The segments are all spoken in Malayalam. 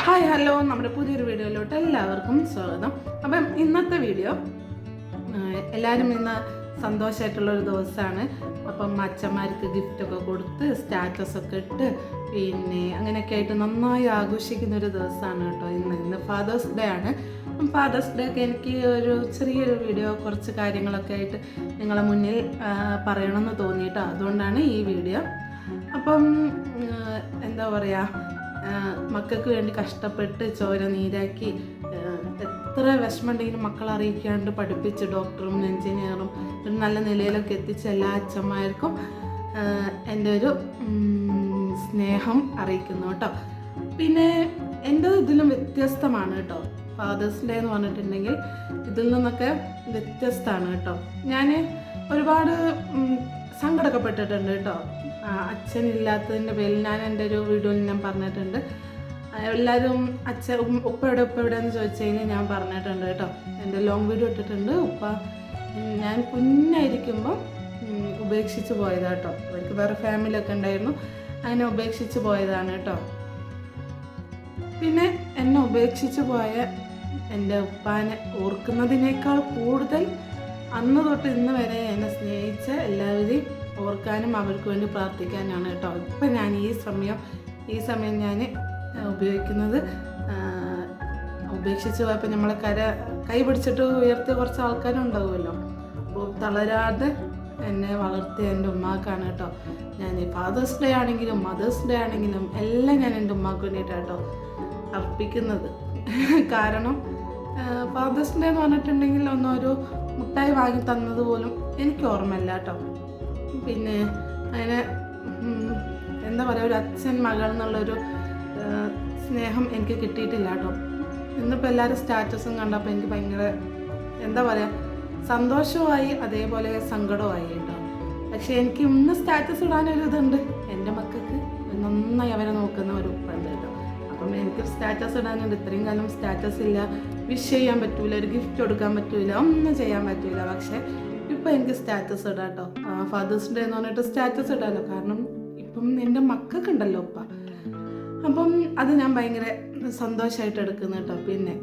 ഹായ് ഹലോ, നമ്മുടെ പുതിയൊരു വീഡിയോയിലോട്ട് എല്ലാവർക്കും സ്വാഗതം. അപ്പം ഇന്നത്തെ വീഡിയോ എല്ലാവരും ഇന്ന് സന്തോഷമായിട്ടുള്ളൊരു ദിവസമാണ്. അപ്പം അച്ഛന്മാർക്ക് ഗിഫ്റ്റൊക്കെ കൊടുത്ത് സ്റ്റാറ്റസൊക്കെ ഇട്ട് പിന്നെ അങ്ങനെയൊക്കെ ആയിട്ട് നന്നായി ആഘോഷിക്കുന്നൊരു ദിവസമാണ് കേട്ടോ. ഇന്ന് ഫാദേഴ്സ് ഡേ ആണ്. ഫാദേഴ്സ് ഡേ ഒക്കെ എനിക്ക് ഒരു ചെറിയൊരു വീഡിയോ കുറച്ച് കാര്യങ്ങളൊക്കെ ആയിട്ട് നിങ്ങളെ മുന്നിൽ പറയണമെന്ന് തോന്നിയിട്ടോ, അതുകൊണ്ടാണ് ഈ വീഡിയോ. അപ്പം എന്താ പറയുക, മക്കൾക്ക് വേണ്ടി കഷ്ടപ്പെട്ട് ചോര നീരാക്കി എത്ര വിഷമമുണ്ടെങ്കിലും മക്കളെ അറിയിക്കാണ്ട് പഠിപ്പിച്ച് ഡോക്ടറും എൻജിനീയറും ഒരു നല്ല നിലയിലൊക്കെ എത്തിച്ച എല്ലാ അച്ഛന്മാർക്കും എൻ്റെ ഒരു സ്നേഹം അറിയിക്കുന്നു കേട്ടോ. പിന്നെ എൻ്റെ ഇതിലും വ്യത്യസ്തമാണ് കേട്ടോ. ഫാദേഴ്സ് ഡേ എന്ന് പറഞ്ഞിട്ടുണ്ടെങ്കിൽ ഇതിൽ നിന്നൊക്കെ വ്യത്യസ്തമാണ് കേട്ടോ. ഞാൻ ഒരുപാട് സങ്കടമൊക്കെ പെട്ടിട്ടുണ്ട് കേട്ടോ. അച്ഛനില്ലാത്തതിൻ്റെ പേരിൽ ഞാൻ എൻ്റെ ഒരു വീഡിയോയിൽ ഞാൻ പറഞ്ഞിട്ടുണ്ട്. എല്ലാവരും ഉപ്പ എവിടെയെന്ന് ചോദിച്ചു കഴിഞ്ഞാൽ ഞാൻ പറഞ്ഞിട്ടുണ്ട് കേട്ടോ. എൻ്റെ ലോങ് വീഡിയോ ഇട്ടിട്ടുണ്ട്. ഉപ്പ ഞാൻ കുഞ്ഞായിരിക്കുമ്പോൾ ഉപേക്ഷിച്ച് പോയതാണ് കേട്ടോ. അവർക്ക് വേറെ ഫാമിലിയൊക്കെ ഉണ്ടായിരുന്നു, അങ്ങനെ ഉപേക്ഷിച്ച് പോയതാണ് കേട്ടോ. പിന്നെ എന്നെ ഉപേക്ഷിച്ച് പോയ എൻ്റെ ഉപ്പാനെ ഓർക്കുന്നതിനേക്കാൾ കൂടുതൽ അന്ന് തൊട്ട് ഇന്ന് വരെ എന്നെ സ്നേഹിച്ച എല്ലാവരെയും ഓർക്കാനും അവർക്ക് വേണ്ടി പ്രാർത്ഥിക്കാനാണ് കേട്ടോ. ഇപ്പം ഞാൻ ഈ സമയം ഞാൻ ഉപയോഗിക്കുന്നത്. ഉപേക്ഷിച്ച് പോയപ്പോൾ നമ്മളെ കൈ പിടിച്ചിട്ട് ഉയർത്തിയ കുറച്ച് ആൾക്കാരുണ്ടാവുമല്ലോ. അപ്പോൾ തളരാതെ എന്നെ വളർത്തിയ എൻ്റെ ഉമ്മാക്കാണ് കേട്ടോ ഞാൻ ഫാദേഴ്സ് ഡേ ആണെങ്കിലും മദേഴ്സ് ഡേ ആണെങ്കിലും എല്ലാം ഞാൻ എൻ്റെ ഉമ്മാക്ക് വേണ്ടിയിട്ടാണ് കേട്ടോ അർപ്പിക്കുന്നത്. കാരണം ഫാദേഴ്സ് ഡേ എന്ന് പറഞ്ഞിട്ടുണ്ടെങ്കിൽ ഒരു മുട്ടായി വാങ്ങി തന്നത് പോലും എനിക്ക് ഓർമ്മയില്ല കേട്ടോ. പിന്നെ അങ്ങനെ എന്താ പറയുക, ഒരു അച്ഛൻ മകൾ എന്നുള്ളൊരു സ്നേഹം എനിക്ക് കിട്ടിയിട്ടില്ല കേട്ടോ. ഇന്നിപ്പോൾ എല്ലാവരും സ്റ്റാറ്റസും കണ്ടപ്പോൾ എനിക്ക് ഭയങ്കര എന്താ പറയുക, സന്തോഷമായി അതേപോലെ സങ്കടമായി കേട്ടോ. പക്ഷേ എനിക്ക് ഇന്ന് സ്റ്റാറ്റസ് ഇടാനൊരു ഇതുണ്ട്. എൻ്റെ മക്കൾക്ക് നന്നായി അവരെ നോക്കുന്ന ഒരു ഉപ്പുണ്ട് കേട്ടോ. അപ്പം എനിക്ക് സ്റ്റാറ്റസ് ഇടാനുണ്ട്. ഇത്രയും കാലം സ്റ്റാറ്റസ് ഇല്ല, വിഷ് ചെയ്യാൻ പറ്റൂല, ഒരു ഗിഫ്റ്റ് കൊടുക്കാൻ പറ്റൂല, ഒന്നും ചെയ്യാൻ പറ്റൂല. പക്ഷേ ഇപ്പം എനിക്ക് സ്റ്റാറ്റസ് ഇടാം കേട്ടോ. ഫാദേഴ്സ് ഡേ എന്ന് പറഞ്ഞിട്ട് സ്റ്റാറ്റസ് ഇടാമല്ലോ. കാരണം ഇപ്പം എൻ്റെ മക്കൾക്കുണ്ടല്ലോ ഉപ്പ. അപ്പം അത് ഞാൻ ഭയങ്കര സന്തോഷമായിട്ട് എടുക്കുന്നു കേട്ടോ. പിന്നെ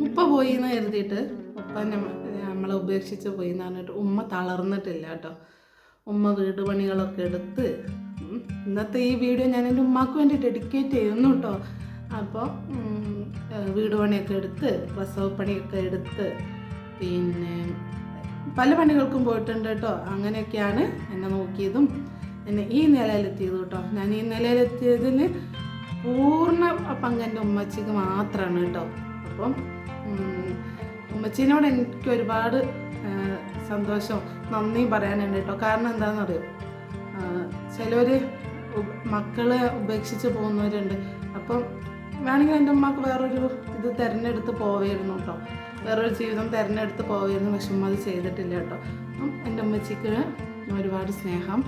ഉപ്പ പോയി എന്ന് കരുതിയിട്ട് ഉപ്പ നമ്മളെ ഉപേക്ഷിച്ച് പോയി എന്ന് പറഞ്ഞിട്ട് ഉമ്മ തളർന്നിട്ടില്ല കേട്ടോ. ഉമ്മ വീട് പണികളൊക്കെ എടുത്ത് ഇന്നത്തെ ഈ വീഡിയോ ഞാൻ എൻ്റെ ഉമ്മാക്ക് വേണ്ടി ഡെഡിക്കേറ്റ് ചെയ്യുന്നു കേട്ടോ. അപ്പോൾ വീട് പണിയൊക്കെ എടുത്ത് പ്രസവ പണിയൊക്കെ എടുത്ത് പിന്നെ പല പണികൾക്കും പോയിട്ടുണ്ട് കേട്ടോ. അങ്ങനെയൊക്കെയാണ് എന്നെ നോക്കിയതും എന്നെ ഈ നിലയിലെത്തിയത് കേട്ടോ. ഞാൻ ഈ നിലയിലെത്തിയതിന് പൂർണ്ണ പങ്കെൻ്റെ ഉമ്മച്ചിക്ക് മാത്രമാണ് കേട്ടോ. അപ്പം ഉമ്മച്ചീനോട് എനിക്ക് ഒരുപാട് സന്തോഷം നന്ദി പറയാനുണ്ട് കേട്ടോ. കാരണം എന്താണെന്ന് അറിയോ, ചിലർ മക്കളെ ഉപേക്ഷിച്ച് പോകുന്നവരുണ്ട്. അപ്പം വേണമെങ്കിൽ എൻ്റെ ഉമ്മക്ക് വേറൊരു ഇത് തിരഞ്ഞെടുത്ത് പോവായിരുന്നു കേട്ടോ. വേറൊരു ജീവിതം തിരഞ്ഞെടുത്ത് പോവായിരുന്നു. പക്ഷെ ഉമ്മ അത് ചെയ്തിട്ടില്ല കേട്ടോ. അപ്പം എൻ്റെ ഉമ്മച്ചിക്ക് ഒരുപാട് സ്നേഹം.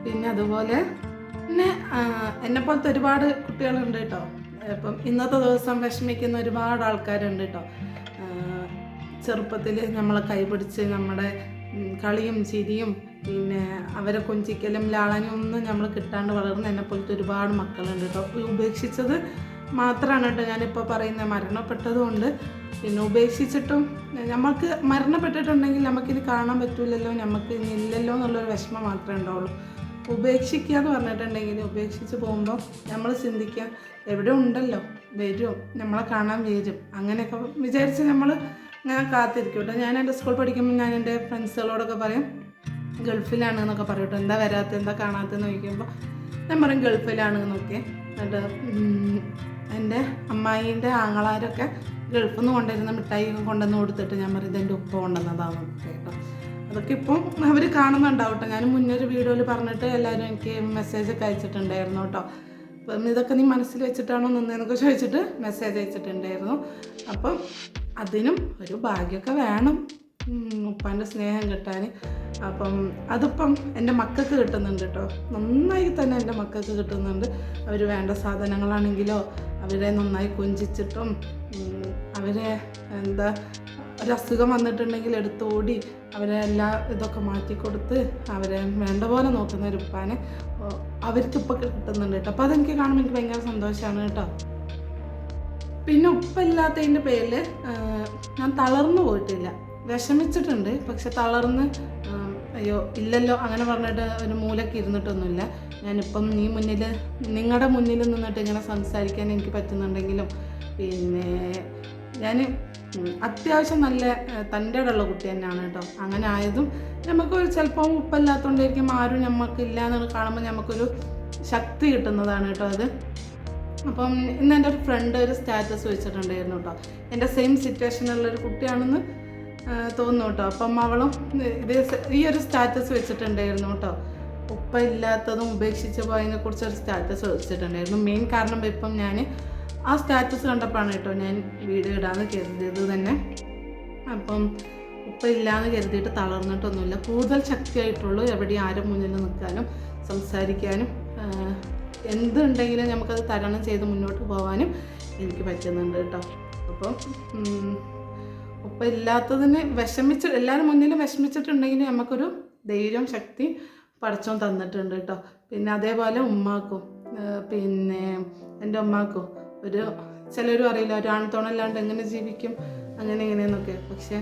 പിന്നെ അതുപോലെ പിന്നെ എന്നെപ്പോലത്തെ ഒരുപാട് കുട്ടികളുണ്ട് കേട്ടോ. ഇപ്പം ഇന്നത്തെ ദിവസം വിഷമിക്കുന്ന ഒരുപാട് ആൾക്കാരുണ്ട് കേട്ടോ. ചെറുപ്പത്തിൽ നമ്മളെ കൈപിടിച്ച് നമ്മുടെ കളിയും ചിരിയും പിന്നെ അവരെ കൊഞ്ചിക്കലും ലാളനും ഒന്നും നമ്മൾ കിട്ടാണ്ട് വളർന്ന് എന്നെപ്പോലത്തെ ഒരുപാട് മക്കളുണ്ട് കേട്ടോ. ഉപേക്ഷിച്ചത് മാത്രമാണ് കേട്ടോ ഞാനിപ്പോൾ പറയുന്നത്. മരണപ്പെട്ടതുകൊണ്ട് പിന്നെ ഉപേക്ഷിച്ചിട്ടും നമുക്ക് മരണപ്പെട്ടിട്ടുണ്ടെങ്കിൽ നമുക്കിനി കാണാൻ പറ്റില്ലല്ലോ, നമുക്ക് ഇനി ഇല്ലല്ലോ എന്നുള്ളൊരു വിഷമം മാത്രമേ ഉണ്ടാവുള്ളൂ. ഉപേക്ഷിക്കുക എന്ന് പറഞ്ഞിട്ടുണ്ടെങ്കിൽ ഉപേക്ഷിച്ച് പോകുമ്പോൾ നമ്മൾ ചിന്തിക്കുക എവിടെ ഉണ്ടല്ലോ, വരും, നമ്മളെ കാണാൻ വരും, അങ്ങനെയൊക്കെ വിചാരിച്ച് നമ്മൾ ഞാൻ കാത്തിരിക്കും കേട്ടോ. ഞാൻ എൻ്റെ സ്കൂൾ പഠിക്കുമ്പോൾ ഞാൻ എൻ്റെ ഫ്രണ്ട്സുകളോടൊക്കെ പറയും ഗൾഫിലാണ് എന്നൊക്കെ പറയും കേട്ടോ. എന്താ വരാത്തത്, എന്താ കാണാത്തതെന്ന് ചോദിക്കുമ്പോൾ ഞാൻ പറയും ഗൾഫിലാണ് എന്നൊക്കെ. എന്നിട്ട് എൻ്റെ അമ്മായിൻ്റെ ആങ്ങളാരൊക്കെ ഗൾഫിൽ നിന്ന് കൊണ്ടുവരുന്ന മിഠായി കൊണ്ടുവന്ന് കൊടുത്തിട്ട് ഞാൻ പറയും ഇതെൻ്റെ ഉപ്പ കൊണ്ടുവന്നതാണ് കേട്ടോ. അതൊക്കെ ഇപ്പം അവർ കാണുന്നുണ്ടാവും കേട്ടോ. ഞാൻ മുന്നൊരു വീഡിയോയിൽ പറഞ്ഞിട്ട് എല്ലാവരും എനിക്ക് മെസ്സേജൊക്കെ അയച്ചിട്ടുണ്ടായിരുന്നു കേട്ടോ. അപ്പം ഇതൊക്കെ നീ മനസ്സിൽ വെച്ചിട്ടാണോ നിന്നതെന്നൊക്കെ ചോദിച്ചിട്ട് മെസ്സേജ് അയച്ചിട്ടുണ്ടായിരുന്നു. അപ്പം അതിനും ഒരു ഭാഗ്യമൊക്കെ വേണം ഉപ്പാൻ്റെ സ്നേഹം കിട്ടാൻ. അപ്പം അതിപ്പം എൻ്റെ മക്കൾക്ക് കിട്ടുന്നുണ്ട് കേട്ടോ. നന്നായി തന്നെ എൻ്റെ മക്കൾക്ക് കിട്ടുന്നുണ്ട്. അവർ വേണ്ട സാധനങ്ങളാണെങ്കിലോ അവരെ നന്നായി കൊഞ്ചിച്ചിട്ടും അവരെ എന്താ ഒരസുഖം വന്നിട്ടുണ്ടെങ്കിൽ എടുത്തോടി അവരെ എല്ലാ ഇതൊക്കെ മാറ്റിക്കൊടുത്ത് അവരെ വേണ്ട പോലെ നോക്കുന്ന ഒരു ഉപ്പാനെ അവർക്കിപ്പോൾ കിട്ടുന്നുണ്ട് കേട്ടോ. അപ്പോൾ അതെനിക്ക് കാണുമ്പോൾ എനിക്ക് ഭയങ്കര സന്തോഷമാണ് കേട്ടോ. പിന്നെ ഉപ്പില്ലാത്തതിൻ്റെ പേരിൽ ഞാൻ തളർന്നു പോയിട്ടില്ല, വിഷമിച്ചിട്ടുണ്ട്. പക്ഷെ തളർന്ന് അയ്യോ ഇല്ലല്ലോ അങ്ങനെ പറഞ്ഞിട്ട് ഒരു മൂലയ്ക്ക് ഇരുന്നിട്ടൊന്നുമില്ല. ഞാനിപ്പം നിങ്ങളുടെ മുന്നിൽ നിന്നിട്ട് ഇങ്ങനെ സംസാരിക്കാൻ എനിക്ക് പറ്റുന്നുണ്ടെങ്കിലും പിന്നെ ഞാൻ അത്യാവശ്യം നല്ല തൻ്റെ ഉള്ള കുട്ടി തന്നെയാണ് കേട്ടോ. അങ്ങനെ ആയതും നമുക്ക് ചിലപ്പം ഉപ്പല്ലാത്തതുകൊണ്ടായിരിക്കും ആരും നമുക്കില്ല എന്ന് കാണുമ്പോൾ നമുക്കൊരു ശക്തി കിട്ടുന്നതാണ് കേട്ടോ അത്. അപ്പം ഇന്ന് എൻ്റെ ഒരു ഫ്രണ്ട് ഒരു സ്റ്റാറ്റസ് വെച്ചിട്ടുണ്ടായിരുന്നു കേട്ടോ, എൻ്റെ സെയിം സിറ്റുവേഷനിലുള്ളൊരു കുട്ടിയാണെന്ന് തോന്നുന്നു കേട്ടോ. അപ്പം അവളും ഈ ഒരു സ്റ്റാറ്റസ് വെച്ചിട്ടുണ്ടായിരുന്നു കേട്ടോ, ഉപ്പ ഇല്ലാത്തതും ഉപേക്ഷിച്ച് പോയതിനെ കുറിച്ചൊരു സ്റ്റാറ്റസ് വെച്ചിട്ടുണ്ടായിരുന്നു. മെയിൻ കാരണം ഇപ്പം ഞാൻ ആ സ്റ്റാറ്റസ് കണ്ടപ്പോഴാണ് കേട്ടോ ഞാൻ വീഡിയോ ഇടാന്ന് കരുതിയത് തന്നെ. അപ്പം ഉപ്പ ഇല്ലയെന്ന് കരുതിയിട്ട് തളർന്നിട്ടൊന്നുമില്ല, കൂടുതൽ ശക്തിയായിട്ടുള്ളൂ എവിടെയും ആരും മുന്നിൽ നിൽക്കാനും സംസാരിക്കാനും എന്തുണ്ടെങ്കിലും നമുക്കത് തരണം ചെയ്ത് മുന്നോട്ട് പോകാനും എനിക്ക് പറ്റുന്നുണ്ട് കേട്ടോ. അപ്പം ഉപ്പ ഇല്ലാത്തതിന് എല്ലാവരും മുന്നിലും വിഷമിച്ചിട്ടുണ്ടെങ്കിൽ നമുക്കൊരു ധൈര്യം ശക്തി പടച്ചോൻ തന്നിട്ടുണ്ട് കേട്ടോ. പിന്നെ അതേപോലെ ഉമ്മാക്കും പിന്നെ എൻ്റെ ഉമ്മാക്കും ചിലരും അറിയില്ല ഒരു ആൺതുണല്ലാണ്ട് എങ്ങനെ ജീവിക്കും അങ്ങനെ എങ്ങനെയെന്നൊക്കെ. പക്ഷെ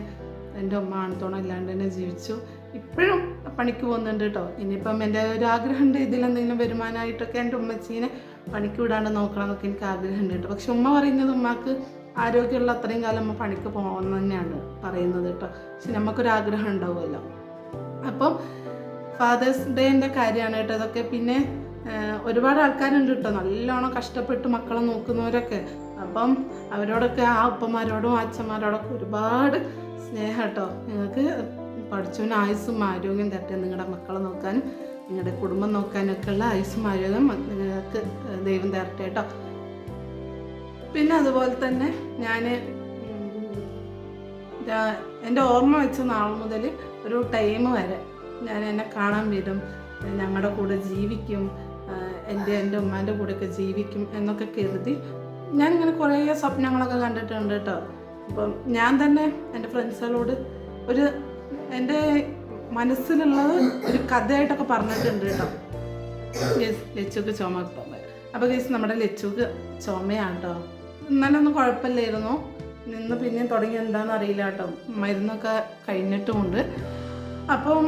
എൻ്റെ ഉമ്മ ആൺതുണല്ലാണ്ട് തന്നെ ജീവിച്ചു, ഇപ്പോഴും പണിക്ക് പോകുന്നുണ്ട് കേട്ടോ. ഇനിയിപ്പം എൻ്റെ ഒരു ആഗ്രഹമുണ്ട് ഇതിലെന്തെങ്കിലും വരുമാനമായിട്ടൊക്കെ എൻ്റെ ഉമ്മച്ചീനെ പണിക്ക് വിടാണ്ട് നോക്കണം എന്നൊക്കെ എനിക്ക് ആഗ്രഹമുണ്ട് കേട്ടോ. പക്ഷെ ഉമ്മ പറയുന്നത് ഉമ്മക്ക് ആരോഗ്യമുള്ള അത്രയും കാലം അമ്മ പണിക്ക് പോകണമെന്ന് തന്നെയാണ് പറയുന്നത് കേട്ടോ. പക്ഷെ നമുക്കൊരാഗ്രഹം ഉണ്ടാവുമല്ലോ. അപ്പം ഫാദേഴ്സ് ഡേൻ്റെ കാര്യമാണ് കേട്ടോ ഇതൊക്കെ. പിന്നെ ഒരുപാട് ആൾക്കാരുണ്ട് കേട്ടോ നല്ലോണം കഷ്ടപ്പെട്ട് മക്കളെ നോക്കുന്നവരൊക്കെ. അപ്പം അവരോടൊക്കെ ആ ഉപ്പമാരോടും അച്ഛന്മാരോടൊക്കെ ഒരുപാട് സ്നേഹം കേട്ടോ. നിങ്ങൾക്ക് പഠിച്ചവന് ആയുസ്സും ആരോഗ്യം തരട്ടെ, നിങ്ങളുടെ മക്കളെ നോക്കാനും നിങ്ങളുടെ കുടുംബം നോക്കാനൊക്കെ ഉള്ള ആയുസ്സും ആരോഗ്യം നിങ്ങൾക്ക് ദൈവം തരട്ടെ കേട്ടോ. പിന്നെ അതുപോലെ തന്നെ ഞാൻ എൻ്റെ ഓർമ്മ വെച്ച നാൾ മുതൽ ഒരു ടൈം വരെ ഞാൻ എന്നെ കാണാൻ വരും, ഞങ്ങളുടെ കൂടെ ജീവിക്കും, എൻ്റെ ഉമ്മാൻ്റെ കൂടെയൊക്കെ ജീവിക്കും എന്നൊക്കെ കരുതി ഞാനിങ്ങനെ കുറേ സ്വപ്നങ്ങളൊക്കെ കണ്ടിട്ടുണ്ട് കേട്ടോ. അപ്പം ഞാൻ തന്നെ എൻ്റെ ഫ്രണ്ട്സുകളോട് എൻ്റെ മനസ്സിലുള്ളത് ഒരു കഥയായിട്ടൊക്കെ പറഞ്ഞിട്ടുണ്ട് കേട്ടോ. ലച്ചുക്ക് ചുമ ഇപ്പം അപ്പോൾ കേസ് നമ്മുടെ ലച്ചുക്ക് ചുമയാണ് കേട്ടോ. ഇന്നലൊന്നും കുഴപ്പമില്ലായിരുന്നു, നിന്ന് പിന്നെയും തുടങ്ങി എന്താണെന്ന് അറിയില്ല കേട്ടോ, മരുന്നൊക്കെ കഴിഞ്ഞിട്ടുമുണ്ട്. അപ്പം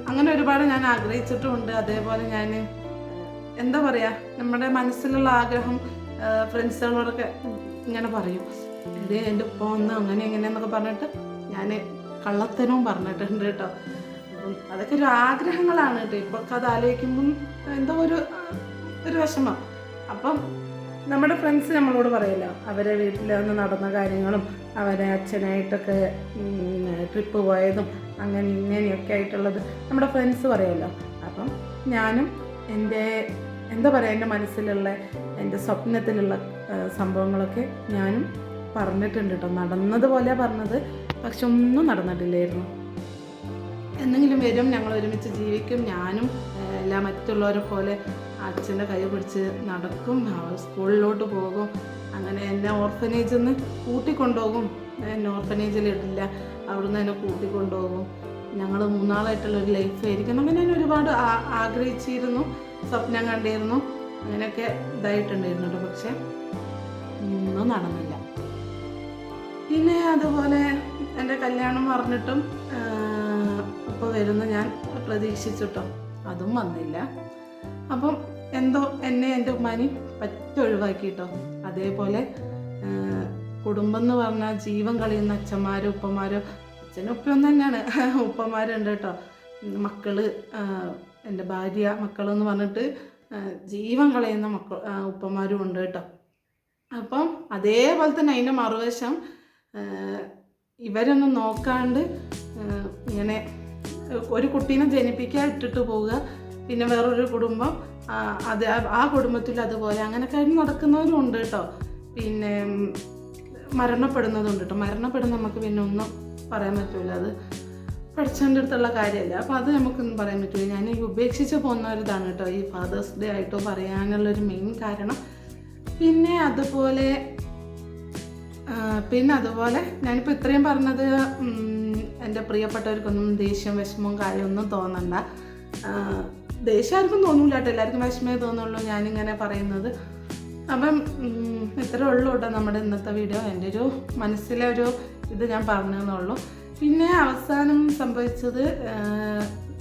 അങ്ങനെ ഒരുപാട് ഞാൻ ആഗ്രഹിച്ചിട്ടുമുണ്ട്. അതേപോലെ ഞാൻ എന്താ പറയുക, നമ്മുടെ മനസ്സിലുള്ള ആഗ്രഹം ഫ്രണ്ട്സുകളോടൊക്കെ ഇങ്ങനെ പറയും, ഇത് എൻ്റെ ഉപ്പ വന്ന് അങ്ങനെ എങ്ങനെയെന്നൊക്കെ പറഞ്ഞിട്ട് ഞാൻ കള്ളത്തനവും പറഞ്ഞിട്ടുണ്ട് കേട്ടോ. അപ്പം അതൊക്കെ ഒരു ആഗ്രഹങ്ങളാണ് കേട്ടോ. ഇപ്പോഴൊക്കെ അത് ആലോചിക്കുമ്പം എന്തോ ഒരു വിഷമം. അപ്പം നമ്മുടെ ഫ്രണ്ട്സ് നമ്മളോട് പറയല്ലോ അവരെ വീട്ടിൽ വന്ന് നടന്ന കാര്യങ്ങളും അവരെ അച്ഛനായിട്ടൊക്കെ ട്രിപ്പ് പോയതും അങ്ങനെ ഇങ്ങനെയൊക്കെ ആയിട്ടുള്ളത് നമ്മുടെ ഫ്രണ്ട്സ് പറയുമല്ലോ. അപ്പം ഞാനും എന്താ പറയുക, എൻ്റെ മനസ്സിലുള്ള എൻ്റെ സ്വപ്നത്തിലുള്ള സംഭവങ്ങളൊക്കെ ഞാനും പറഞ്ഞിട്ടുണ്ട് കേട്ടോ. നടന്നതുപോലെ പറഞ്ഞത്, പക്ഷെ ഒന്നും നടന്നിട്ടില്ലായിരുന്നു. എന്തെങ്കിലും വരും, ഞങ്ങൾ ഒരുമിച്ച് ജീവിക്കും, ഞാനും എല്ലാ മറ്റുള്ളവരെ പോലെ അച്ഛൻ്റെ കൈ പിടിച്ച് നടക്കും, സ്കൂളിലോട്ട് പോകും, അങ്ങനെ എന്നെ ഓർഫനേജിൽ നിന്ന് കൂട്ടിക്കൊണ്ടുപോകും. എന്നെ ഓർഫനേജിലിടില്ല, അവിടുന്ന് എന്നെ കൂട്ടിക്കൊണ്ടുപോകും. ഞങ്ങൾ മൂന്നാളായിട്ടുള്ളൊരു ലൈഫായിരിക്കും. അങ്ങനെ ഞാൻ ഒരുപാട് ആഗ്രഹിച്ചിരുന്നു, സ്വപ്നം കണ്ടിരുന്നു, അങ്ങനെയൊക്കെ ഇതായിട്ടുണ്ടായിരുന്നു കേട്ടോ. പക്ഷെ ഒന്നും നടന്നില്ല. പിന്നെ അതുപോലെ എൻ്റെ കല്യാണം പറഞ്ഞിട്ടും ഇപ്പോൾ വരുന്ന ഞാൻ പ്രതീക്ഷിച്ചിട്ടോ, അതും വന്നില്ല. അപ്പം എന്തോ എന്നെ എൻ്റെ ഉമ്മാനി ഒഴിവാക്കി കേട്ടോ. അതേപോലെ കുടുംബം എന്ന് പറഞ്ഞാൽ ജീവൻ കളയുന്ന അച്ഛന്മാരും ഉപ്പമാരും, അച്ഛനും ഉപ്പയൊന്നും തന്നെയാണ്, ഉപ്പമാരുണ്ട് കേട്ടോ. മക്കള്, എൻ്റെ ഭാര്യ, മക്കളെന്ന് പറഞ്ഞിട്ട് ജീവൻ കളയുന്ന ഉപ്പമാരും ഉണ്ട് കേട്ടോ. അപ്പം അതേപോലെ തന്നെ അതിൻ്റെ മറുവശം ഇവരൊന്നും നോക്കാണ്ട് ഇങ്ങനെ ഒരു കുട്ടീനെ ജനിപ്പിക്കാൻ ഇട്ടിട്ട് പോവുക, പിന്നെ വേറൊരു കുടുംബം ആ കുടുംബത്തിൽ അതുപോലെ അങ്ങനെ കഴിഞ്ഞ് നടക്കുന്നവരും ഉണ്ട് കേട്ടോ. പിന്നെ മരണപ്പെടുന്നതുണ്ട് കേട്ടോ. മരണപ്പെടുന്ന നമുക്ക് പിന്നെ ഒന്നും പറയാൻ പറ്റില്ല, അത് പഠിച്ചതിൻ്റെ അടുത്തുള്ള കാര്യമല്ല. അപ്പോൾ അത് നമുക്കൊന്നും പറയാൻ പറ്റില്ല. ഞാൻ ഈ ഉപേക്ഷിച്ച് പോകുന്നവരിതാണ് കേട്ടോ ഈ ഫാദേഴ്സ് ഡേ ആയിട്ടോ പറയാനുള്ളൊരു മെയിൻ കാരണം. പിന്നെ അതുപോലെ ഞാനിപ്പോൾ ഇത്രയും പറഞ്ഞത് എൻ്റെ പ്രിയപ്പെട്ടവർക്കൊന്നും ദേഷ്യം വിഷമവും കാര്യമൊന്നും തോന്നണ്ട. ദേഷ്യം ആർക്കും തോന്നില്ല കേട്ടോ, എല്ലാവർക്കും വിഷമമേ തോന്നുള്ളൂ ഞാനിങ്ങനെ പറയുന്നത്. അപ്പം ഇത്രേ ഉള്ളൂ കേട്ടോ നമ്മുടെ ഇന്നത്തെ വീഡിയോ. എൻ്റെ ഒരു മനസ്സിലെ ഒരു ഇത് ഞാൻ പറഞ്ഞതെന്നുള്ളൂ. പിന്നെ അവസാനം സംഭവിച്ചത്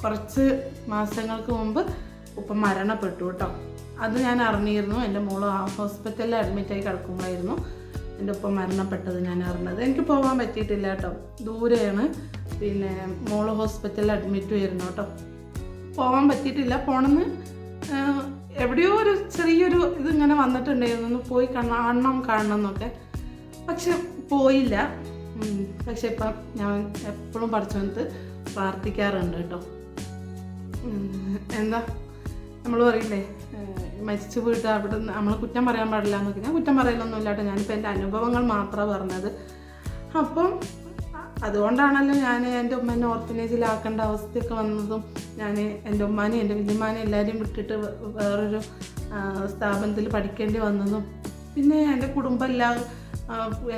കുറച്ച് മാസങ്ങൾക്ക് മുമ്പ് ഉപ്പ മരണപ്പെട്ടു കേട്ടോ. അത് ഞാൻ അറിഞ്ഞിരുന്നു. എൻ്റെ മോള് ഹോസ്പിറ്റലിൽ അഡ്മിറ്റായി കിടക്കുമ്പോഴായിരുന്നു എൻ്റെ ഉപ്പ മരണപ്പെട്ടത് ഞാൻ അറിഞ്ഞത്. എനിക്ക് പോകാൻ പറ്റിയിട്ടില്ല കേട്ടോ, ദൂരെയാണ്. പിന്നെ മോള് ഹോസ്പിറ്റലിൽ അഡ്മിറ്റ് ആയിരുന്നു കേട്ടോ, പോകാൻ പറ്റിയിട്ടില്ല. പോണെന്ന് എവിടെയോ ഒരു ചെറിയൊരു ഇതിങ്ങനെ വന്നിട്ടുണ്ടായിരുന്നു, പോയി കാണണം എന്നൊക്കെ, പക്ഷെ പോയില്ല. പക്ഷെ ഇപ്പം ഞാൻ എപ്പോഴും പഠിച്ചോണ്ട് പ്രാർത്ഥിക്കാറുണ്ട് കേട്ടോ. എന്താ നമ്മൾ പറയില്ലേ, മരിച്ചു പോയിട്ട് അവിടെ നമ്മൾ കുറ്റം പറയാൻ പാടില്ല എന്നൊക്കെ. ഞാൻ കുറ്റം പറയലൊന്നും ഇല്ലാട്ടോ, ഞാനിപ്പോൾ എൻ്റെ അനുഭവങ്ങൾ മാത്രമാണ് പറഞ്ഞത്. അപ്പം അതുകൊണ്ടാണല്ലോ ഞാൻ എൻ്റെ ഉമ്മേനെ ഓർഫനേജിലാക്കേണ്ട അവസ്ഥയൊക്കെ വന്നതും. ഞാൻ എൻ്റെ ഉമ്മാനെയും എൻ്റെ വല്യമ്മാനെയും എല്ലാവരെയും വിട്ടിട്ട് വേറൊരു സ്ഥാപനത്തിൽ പഠിക്കേണ്ടി വന്നതും. പിന്നെ എൻ്റെ കുടുംബമില്ല,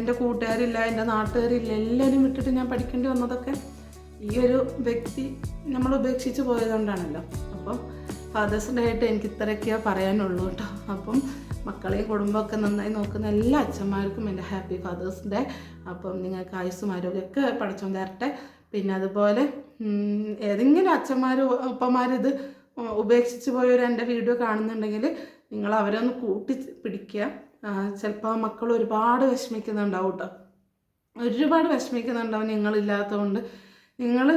എൻ്റെ കൂട്ടുകാരില്ല, എൻ്റെ നാട്ടുകാരില്ല, എല്ലാവരും വിട്ടിട്ട് ഞാൻ പഠിക്കേണ്ടി വന്നതൊക്കെ ഈ ഒരു വ്യക്തി നമ്മൾ ഉപേക്ഷിച്ച് പോയതുകൊണ്ടാണല്ലോ. അപ്പം ഫാദേഴ്സ് ഡേ ആയിട്ട് എനിക്ക് ഇത്രയൊക്കെയാണ് പറയാനുള്ളൂ കേട്ടോ. അപ്പം മക്കളെയും കുടുംബമൊക്കെ നന്നായി നോക്കുന്ന എല്ലാ അച്ഛന്മാർക്കും എൻ്റെ ഹാപ്പി ഫാദേഴ്സ് ഡേ. അപ്പം നിങ്ങൾക്ക് ആയുസ്സും ആരോഗ്യമൊക്കെ പഠിച്ചോൻ തരട്ടെ. പിന്നെ അതുപോലെ ഏതെങ്കിലും അച്ഛന്മാരും ഉപ്പമാരിത് ഉപേക്ഷിച്ച് പോയവർ എൻ്റെ വീഡിയോ കാണുന്നുണ്ടെങ്കിൽ നിങ്ങൾ അവരെ ഒന്ന് കൂട്ടി പിടിക്കുക. ചിലപ്പോൾ മക്കൾ ഒരുപാട് വിഷമിക്കുന്നുണ്ടാവും കേട്ടോ, ഒരുപാട് വിഷമിക്കുന്നുണ്ടാവും നിങ്ങളില്ലാത്തതുകൊണ്ട്. നിങ്ങൾ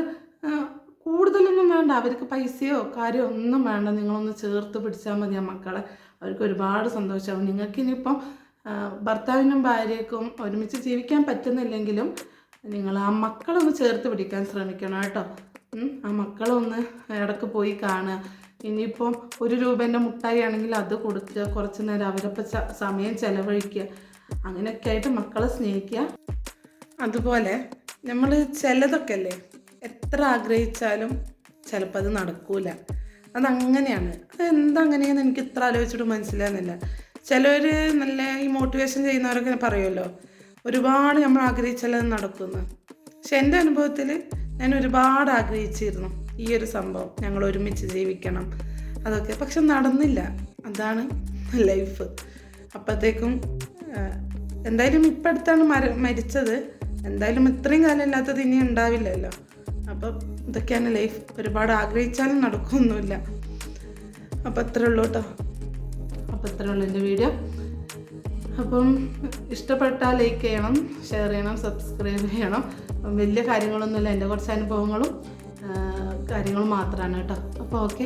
കൂടുതലൊന്നും വേണ്ട, അവർക്ക് പൈസയോ കാര്യമോ ഒന്നും വേണ്ട, നിങ്ങളൊന്ന് ചേർത്ത് പിടിച്ചാൽ മതി ആ മക്കളെ. അവർക്ക് ഒരുപാട് സന്തോഷമാവും. നിങ്ങൾക്കിനിയിപ്പം ഭർത്താവിനും ഭാര്യയ്ക്കും ഒരുമിച്ച് ജീവിക്കാൻ പറ്റുന്നില്ലെങ്കിലും നിങ്ങൾ ആ മക്കളൊന്ന് ചേർത്ത് പിടിക്കാൻ ശ്രമിക്കണം കേട്ടോ. ആ മക്കളൊന്ന് ഇടയ്ക്ക് പോയി കാണുക. ഇനിയിപ്പം 1 രൂപേൻ്റെ മുട്ടായി ആണെങ്കിൽ അത് കൊടുക്കുക, കുറച്ച് നേരം അവരൊപ്പം സമയം ചിലവഴിക്കുക. അങ്ങനെയൊക്കെ ആയിട്ട് മക്കളെ സ്നേഹിക്കുക. അതുപോലെ നമ്മൾ ചിലതൊക്കെ അല്ലേ എത്ര ആഗ്രഹിച്ചാലും ചിലപ്പോൾ അത് നടക്കൂല, അതങ്ങനെയാണ്. അതെന്തങ്ങനെയെന്ന് എനിക്ക് ഇത്ര ആലോചിച്ചിട്ട് മനസ്സിലാകുന്നില്ല. ചിലവർ നല്ല ഈ മോട്ടിവേഷൻ ചെയ്യുന്നവരൊക്കെ പറയുമല്ലോ, ഒരുപാട് നമ്മൾ ആഗ്രഹിച്ചാലത് നടക്കുന്നു. പക്ഷെ എൻ്റെ അനുഭവത്തിൽ ഞാൻ ഒരുപാട് ആഗ്രഹിച്ചിരുന്നു ഈ ഒരു സംഭവം, ഞങ്ങൾ ഒരുമിച്ച് ജീവിക്കണം അതൊക്കെ, പക്ഷെ നടന്നില്ല. അതാണ് ലൈഫ്. അപ്പോഴത്തേക്കും എന്തായാലും ഇപ്പം അടുത്താണ് മരിച്ചത്. എന്തായാലും ഇത്രയും കാലം ഇല്ലാത്തത് ഇനി ഉണ്ടാവില്ലല്ലോ. അപ്പം ഇതൊക്കെയാണ് ലൈഫ്. ഒരുപാട് ആഗ്രഹിച്ചാലും നടക്കുകയൊന്നുമില്ല. അപ്പം അത്രേ ഉള്ളൂ കേട്ടോ. അപ്പം ഇത്രേ ഉള്ളൂ എൻ്റെ വീഡിയോ. അപ്പം ഇഷ്ടപ്പെട്ടാൽ ലൈക്ക് ചെയ്യണം, ഷെയർ ചെയ്യണം, സബ്സ്ക്രൈബ് ചെയ്യണം. വലിയ കാര്യങ്ങളൊന്നുമില്ല, എൻ്റെ കുറച്ച് അനുഭവങ്ങളും കാര്യങ്ങളും മാത്രമാണ് കേട്ടോ. അപ്പോൾ ഓക്കെ.